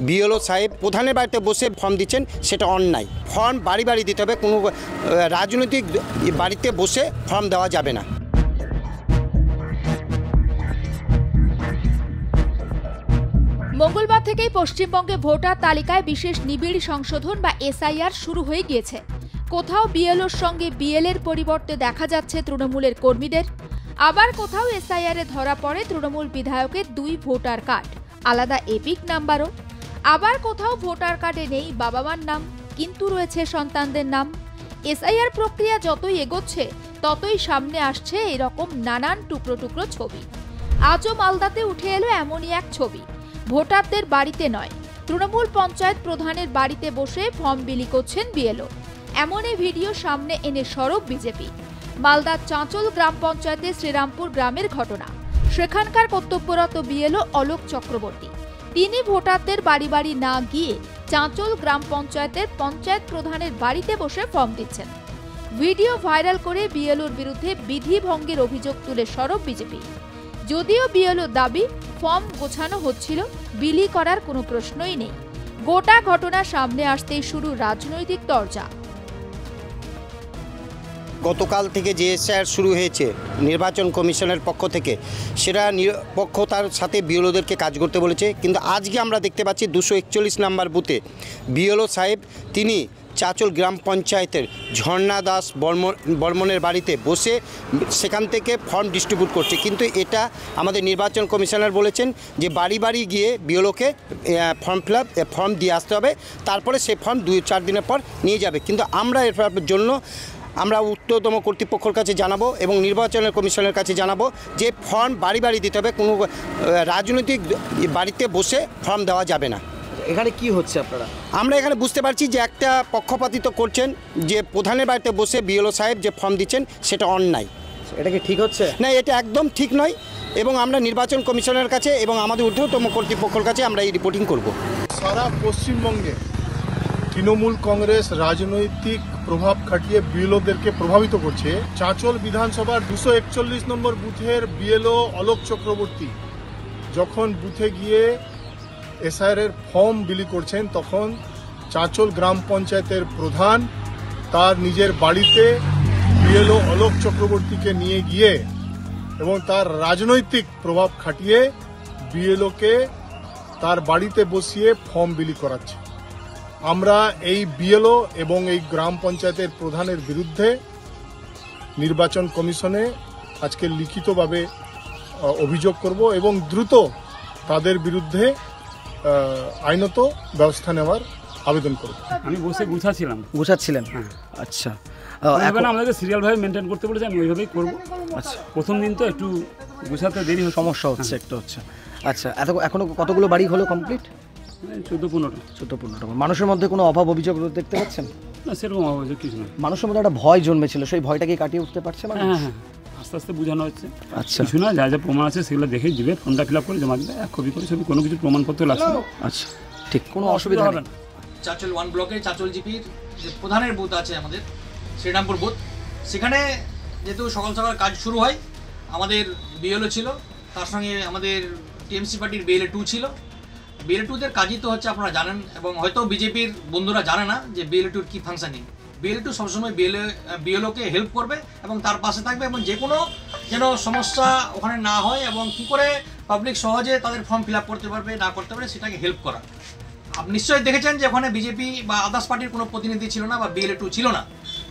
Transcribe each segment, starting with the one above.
BLO সাহেব প্রধানের বাড়িতে বসে ফর্ম দিচ্ছেন, সেটা অন্যায়। ফর্ম বাড়ি বাড়ি দিতে হবে, কোনো রাজনৈতিক বাড়িতে বসে ফর্ম দেওয়া যাবে না। মঙ্গলবার থেকেই পশ্চিমবঙ্গে ভোটার তালিকায় বিশেষ নিবিড় সংশোধন বা এসআইআর শুরু হয়ে গিয়েছে। কোথাও বিএলওর সঙ্গে বিএলের পরিবর্তে দেখা যাচ্ছে তৃণমূলের কর্মীদের, আবার কোথাও এসআইআরে ধরা পড়ে তৃণমূল বিধায়কের 2 ভোটার কার্ড, আলাদা এপিক নাম্বারও। আবার কোথাও ভোটার কার্ডে নেই বাবা মার নাম, কিন্তু রয়েছে সন্তানদের নাম। এসআইআর প্রক্রিয়া যতই এগোচ্ছে ততই সামনে আসছে এরকম নানান টুকরো টুকরো ছবি। আজও মালদাতে উঠে এলো এমনই এক ছবি। ভোটারদের বাড়িতে নয়, তৃণমূল পঞ্চায়েত প্রধানের বাড়িতে বসে ফর্ম বিলি করছেন বিএলও। এমনই ভিডিও সামনে এনে সরব বিজেপি। মালদার চাঁচল গ্রাম পঞ্চায়েতের শ্রীরামপুর গ্রামের ঘটনা। সেখানকার কর্তব্যরত বিএলও অলোক চক্রবর্তী, তিনি ভোটারদের বাড়ি বাড়ি না গিয়ে চাঁচল গ্রাম পঞ্চায়েতের পঞ্চায়েত প্রধানের বাড়িতে বসে ফর্ম দিচ্ছেন। ভিডিও ভাইরাল করে বিএলওর বিরুদ্ধে বিধি ভঙ্গের অভিযোগ তুলে সরব বিজেপি। যদিও বিএলওর দাবি ফর্ম গোছানো হচ্ছিল, বিলি করার কোনো প্রশ্নই নেই। গোটা ঘটনা সামনে আসতেই শুরু রাজনৈতিক তরজা। গতকাল থেকে যে এসআইআর শুরু হয়েছে নির্বাচন কমিশনের পক্ষ থেকে, সেটা নিরপেক্ষতার সাথে বিএলওদেরকে কাজ করতে বলেছে। কিন্তু আজকে আমরা দেখতে পাচ্ছি 241 নম্বর বুথে বিএলও সাহেব তিনি চাঁচল গ্রাম পঞ্চায়েতের ঝর্ণা দাস বর্মনের বাড়িতে বসে সেখান থেকে ফর্ম ডিস্ট্রিবিউট করছে। কিন্তু এটা আমাদের নির্বাচন কমিশনার বলেছেন যে বাড়ি বাড়ি গিয়ে বিএলওকে ফর্ম দিয়ে আসতে হবে, তারপরে সেই ফর্ম 2-4 দিনের পর নিয়ে যাবে। কিন্তু আমরা এর জন্য আমরা উচ্চতম কর্তৃপক্ষের কাছে জানাবো এবং নির্বাচনের কমিশনের কাছে জানাবো যে ফর্ম বাড়ি বাড়ি দিতে হবে, কোনো রাজনৈতিক বাড়িতে বসে ফর্ম দেওয়া যাবে না। এখানে কি হচ্ছে আপনারা? আমরা এখানে বুঝতে পারছি যে একটা পক্ষপাতিত্ব করছেন, যে প্রধানের বাড়িতে বসে বিএলও সাহেব যে ফর্ম দিচ্ছেন সেটা অন্যায়। এটা কি ঠিক হচ্ছে? না, এটা একদম ঠিক নয় এবং আমরা নির্বাচন কমিশনের কাছে এবং আমাদের ঊর্ধ্বতম কর্তৃপক্ষের কাছে আমরা এই রিপোর্টিং করব। সারা পশ্চিমবঙ্গে তৃণমূল কংগ্রেস রাজনৈতিক প্রভাব খাটিয়ে বিএলওদেরকে প্রভাবিত করছে। চাঁচল বিধানসভার 241 নম্বর বুথের বিএলও অলোক চক্রবর্তী যখন বুথে গিয়ে এসআইআর এর ফর্ম বিলি করছেন, তখন চাঁচল গ্রাম পঞ্চায়েতের প্রধান তার নিজের বাড়িতে বিএলও অলোক চক্রবর্তীকে নিয়ে গিয়ে এবং তার রাজনৈতিক প্রভাব খাটিয়ে বিএলওকে তার বাড়িতে বসিয়ে ফর্ম বিলি করাচ্ছে। আমরা এই বিএলও এবং এই গ্রাম পঞ্চায়েতের প্রধানের বিরুদ্ধে নির্বাচন কমিশনে আজকে লিখিতভাবে অভিযোগ করব এবং দ্রুত তাদের বিরুদ্ধে আইনত ব্যবস্থা নেওয়ার আবেদন করব। আমি বসে গুছাচ্ছিলেন? হ্যাঁ। আচ্ছা, এখন আমাদেরকে সিরিয়ালভাবে মেনটেন করতে বলেছে, আমি ওইভাবেই করবো। আচ্ছা, প্রথম দিন তো একটু গুছাতে দেরি সমস্যা হচ্ছে একটু। আচ্ছা, এখনো কতগুলো বাড়ি হলো কমপ্লিট? 14-15টা। মানুষের মধ্যে কোনো অভাব অভিযোগ দেখতে পাচ্ছেন? না, সেরকম অভিযোগ কিছু নয়। মানুষের মধ্যে একটা ভয় জন্মেছিল, সেই ভয়টাকে কাটিয়ে উঠতে পারছে? হ্যাঁ, আস্তে আস্তে বোঝানো হচ্ছে। আচ্ছা, কিছু না, যা যা প্রমাণ আছে সেগুলো দেখেই দিবে, ফর্মটা ফিল আপ করে জমা দিবে, 1 কপি করে ছবি, কোনো কিছু প্রমাণপত্র লাগছে। আচ্ছা, ঠিক, কোনো অসুবিধা হবে না। চাঁচল 1 ব্লকে চাঁচল জিপির যে প্রধানের বুথ আছে আমাদের শ্রীরামপুর বুথ, সেখানে যেহেতু সকাল সকাল কাজ শুরু হয়, আমাদের বিএলও ছিল, তার সঙ্গে আমাদের টিএমসি পার্টির বিএলএ 2 ছিল। বিএলএ 2দের কাজই তো হচ্ছে, আপনারা জানেন এবং হয়তো বিজেপির বন্ধুরা জানে না যে বিএলএ 2 কী ফাংশনিং। বিএলএ 2 সবসময় বিএলওকে হেল্প করবে এবং তার পাশে থাকবে এবং যে কোনো যেন সমস্যা ওখানে না হয় এবং কী করে পাবলিক সহজে তাদের ফর্ম ফিল আপ করতে পারবে না করতে পারবে সেটাকে হেল্প করা। আপনি নিশ্চয়ই দেখেছেন যে ওখানে বিজেপি বা আদার্স পার্টির কোনো প্রতিনিধি ছিল না বা বিএলএ 2 ছিল না।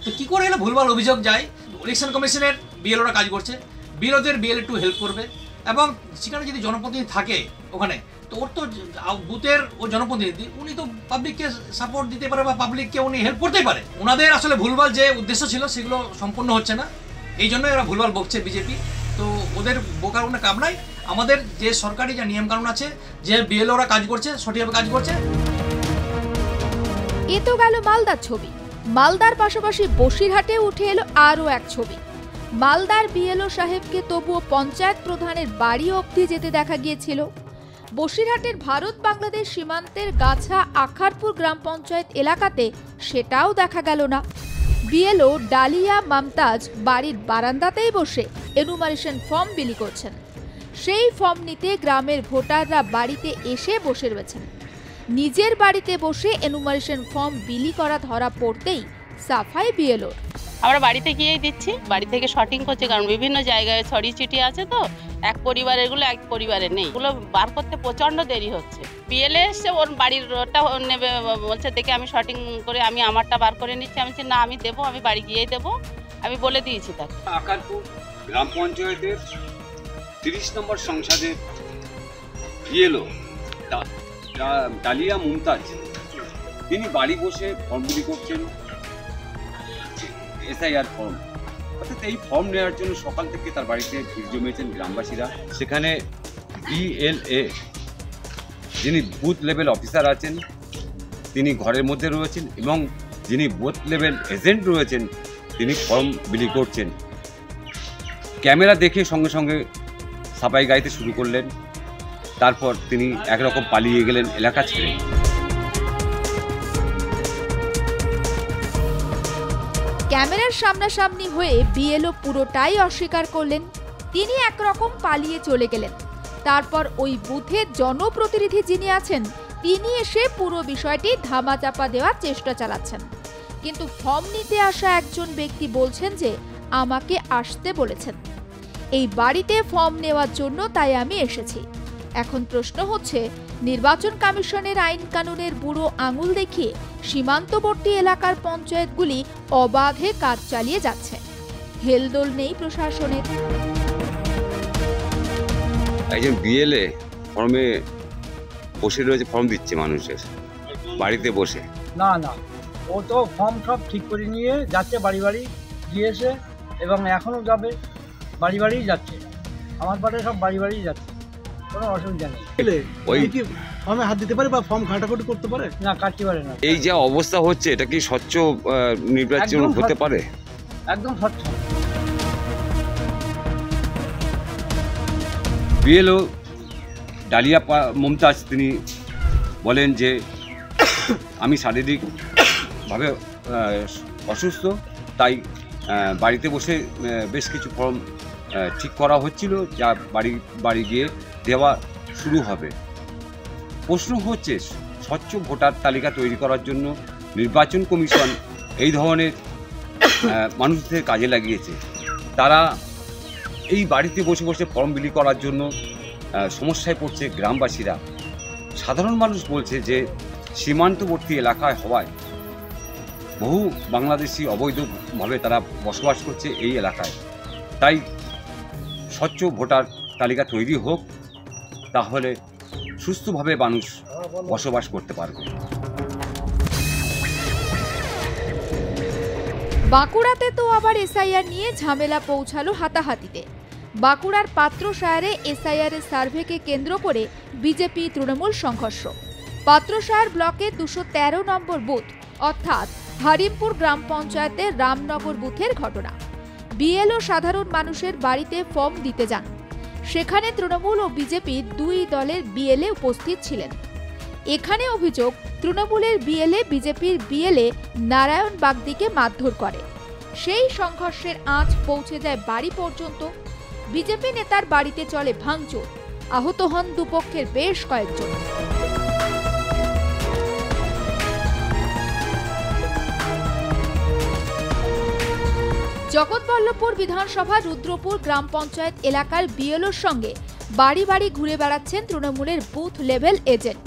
তো কী করে এলে ভুলভাল অভিযোগ যায়? ইলেকশন কমিশনের বিএলওরা কাজ করছে, বিএলওদের বিএলএ 2 হেল্প করবে এবং সেখানে যদি জনপ্রতিনিধি থাকে ওখানে, তো ওর তো বুথের ও জনপ্রতিনিধি, উনি তো পাবলিককে সাপোর্ট দিতে পারে বা পাবলিককে উনি হেল্প করতেই পারে। ওনাদের আসলে ভুলভাল যে উদ্দেশ্য ছিল সেগুলো সম্পূর্ণ হচ্ছে না, এই জন্যই ওরা ভুলভাল বকছে বিজেপি। তো ওদের বোকার কোনো কাম নাই। আমাদের যে সরকারি যে নিয়মকানুন আছে, যে বিএলওরা কাজ করছে সঠিকভাবে কাজ করছে। এ তো গেল মালদার ছবি। মালদার পাশাপাশি বসিরহাটে উঠে এলো আরও এক ছবি। মালদার বিএলও সাহেবকে তবুও পঞ্চায়েত প্রধানের বাড়ি অবধি যেতে দেখা গিয়েছিল। বসিরহাটের ভারত বাংলাদেশ সীমান্তের গাছা আখারপুর গ্রাম পঞ্চায়েত এলাকাতে সেটাও দেখা গেল না। বিএলও ডালিয়া মমতাজ বাড়ির বারান্দাতেই বসে এনুমারেশন ফর্ম বিলি করছেন। সেই ফর্ম নিতে গ্রামের ভোটাররা বাড়িতে এসে বসে রয়েছেন। নিজের বাড়িতে বসে এনুমারেশন ফর্ম বিলি করা ধরা পড়তেই সাফাই বিএলওর। আমরা বাড়িতে গিয়েই দিচ্ছি, বাড়ি থেকে শর্টিং করছে, কারণ বিভিন্ন জায়গায় ছড়ি চিঠি আছে, তো এক পরিবারের গুলো এক পরিবারে নেই, এগুলো বার করতে প্রচন্ড দেরি হচ্ছে। বিএলএ এসে ওর বাড়ির ওটা নেবে বলছে, দেখে আমি শর্টিং করে আমি আমারটা বার করে নিচ্ছি। আমি বলছি না, আমি দেবো, আমি বাড়ি গিয়েই দেবো, আমি বলে দিয়েছি তাকে। আকারপুর গ্রাম পঞ্চায়েতের 30 নম্বর সংসদের বিএলও ডালিয়া মুমতাজ, তিনি বাড়ি বসে ফর্ম বিলি করছেন, এসআইআর ফর্ম। অর্থাৎ এই ফর্ম নেওয়ার জন্য সকাল থেকে তার বাড়িতে ভিড় জমিয়েছেন গ্রামবাসীরা। সেখানে বিএলএ যিনি বুথ লেভেল অফিসার আছেন তিনি ঘরের মধ্যে রয়েছেন, এবং যিনি বুথ লেভেল এজেন্ট রয়েছেন তিনি ফর্ম বিলি করছেন। ক্যামেরা দেখে সঙ্গে সঙ্গে সাফাই গাইতে শুরু করলেন, তারপর তিনি একরকম পালিয়ে গেলেন এলাকা ছেড়ে। ক্যামেরার সামনাসামনি হয়ে বিএলও পুরোটাই অস্বীকার করলেন, তিনি একরকম পালিয়ে চলে গেলেন। তারপর ওই বুথের জনপ্রতিনিধি যিনি আছেন তিনি এসে পুরো বিষয়টি ধামাচাপা দেওয়ার চেষ্টা চালাচ্ছেন। কিন্তু ফর্ম নিতে আসা একজন ব্যক্তি বলছেন যে আমাকে আসতে বলেছেন, এই বাড়িতে ফর্ম নেওয়ার জন্য তাই আমি এসেছি। এখন প্রশ্ন হচ্ছে, নির্বাচন কমিশনের আইন কানুনের বুড়ো আঙুল দেখিয়ে সীমান্তবর্তী এলাকার পঞ্চায়েতগুলি অবাধে কাজ চালিয়ে যাচ্ছে, হেলদোল নেই প্রশাসনের। একজন বিএলএ ফর্মে বসে রয়েছে, ফর্ম দিচ্ছে মানুষের বাড়িতে বসে। না না, ও তো ফর্ম সব ঠিক করে নিয়ে যাচ্ছে, বাড়ি বাড়ি গিয়েছে এবং এখনও যাবে, বাড়ি বাড়িই যাচ্ছে। আমার পাড়ে সব বাড়ি বাড়িই যাচ্ছে, কোনো অসুবিধা নেই। ওই ফর্মে হাত দিতে পারে বা ফর্ম ঘাটাঘাটি করতে পারে না, কাটতে পারে না। এই যা অবস্থা হচ্ছে, এটা কি স্বচ্ছ নির্বাচন একদম হতে পারে? একদম স্বচ্ছ। বিএলও ডালিয়া মুমতাজ তিনি বলেন যে আমি শারীরিকভাবে অসুস্থ, তাই বাড়িতে বসে বেশ কিছু ফর্ম ঠিক করা হচ্ছিল, যা বাড়ি বাড়ি গিয়ে দেওয়া শুরু হবে। প্রশ্ন হচ্ছে, স্বচ্ছ ভোটার তালিকা তৈরি করার জন্য নির্বাচন কমিশন এই ধরনের মানুষদের কাজে লাগিয়েছে। তারা এই বাড়িতে বসে বসে ফর্ম বিলি করার জন্য সমস্যায় পড়ছে গ্রামবাসীরা। সাধারণ মানুষ বলছে যে সীমান্তবর্তী এলাকায় হওয়ায় বহু বাংলাদেশি অবৈধভাবে তারা বসবাস করছে এই এলাকায়, তাই স্বচ্ছ ভোটার তালিকা তৈরি হোক, তাহলে সুস্থভাবে মানুষ বসবাস করতে পারবে। বাঁকুড়াতে তো আবার এসআইআর নিয়ে ঝামেলা পৌঁছালো হাতাহাতিতে। বাঁকুড়ার পাত্রসায়রে এসআইআর এর সার্ভেকে কেন্দ্র করে বিজেপি তৃণমূল সংঘর্ষ। পাত্রসায়র ব্লকের 213 নম্বর বুথ অর্থাৎ হরিমপুর গ্রাম পঞ্চায়েতের রামনগর বুথের ঘটনা। বিএলও সাধারণ মানুষের বাড়িতে ফর্ম দিতে যান, সেখানে তৃণমূল ও বিজেপির দুই দলের বিএলএ উপস্থিত ছিলেন। এখানে অভিযোগ, তৃণমূলের বিএলএ বিজেপির বিএলএ নারায়ণ বাগদিকে মারধর করে। সেই সংঘর্ষের আঁচ পৌঁছে যায় বাড়ি পর্যন্ত। বিজেপি নেতার বাড়িতে চলে ভাঙচুর, আহত হন দুপক্ষের বেশ কয়েকজন। জগৎবল্লভপুর বিধানসভা রুদ্রপুর গ্রাম পঞ্চায়েত এলাকার বিএলওর সঙ্গে বাড়ি বাড়ি ঘুরে বেড়াচ্ছেন তৃণমূলের বুথ লেভেল এজেন্ট।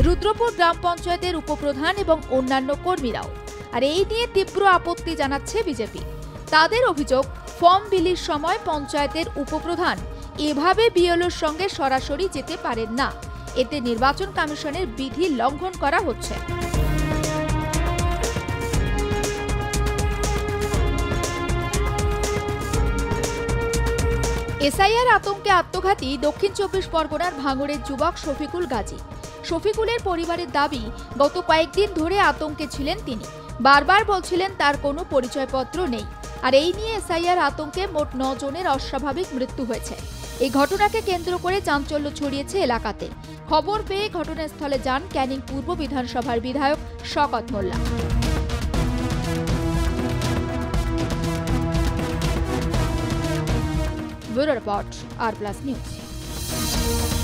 রুদ্রপুর গ্রাম পঞ্চায়েতের উপপ্রধান এবং অন্যান্য কর্মীরাও। আর এই নিয়ে তীব্র আপত্তি জানাচ্ছে বিজেপি। তাদের অভিযোগ, ফর্ম বিলির সময় পঞ্চায়েতের উপপ্রধান এভাবে বিএলওর সঙ্গে সরাসরি যেতে পারেন না, এতে নির্বাচন কমিশনের বিধি লঙ্ঘন করা হচ্ছে। এসআইআর আতঙ্কে আত্মঘাতী দক্ষিণ 24 পরগনার ভাঙড়ের যুবক শফিকুল গাজী। শফিকুলের পরিবারের দাবি, গত কয়েকদিন ধরে আতঙ্কে ছিলেন তিনি। বারবার বলছিলেন তার কোনো পরিচয়পত্র নেই। আর এই নিয়ে এসআইআর আতঙ্কে মোট 9 জনের অস্বাভাবিক মৃত্যু হয়েছে। এই ঘটনাকে কেন্দ্র করে চাঞ্চল্য ছড়িয়েছে এলাকাতে। খবর পেয়ে ঘটনাস্থলে যান ক্যানিং পূর্ব বিধানসভার বিধায়ক শওকত মোল্লা। ব্যুরো রিপোর্ট আর প্লাস নিউজ।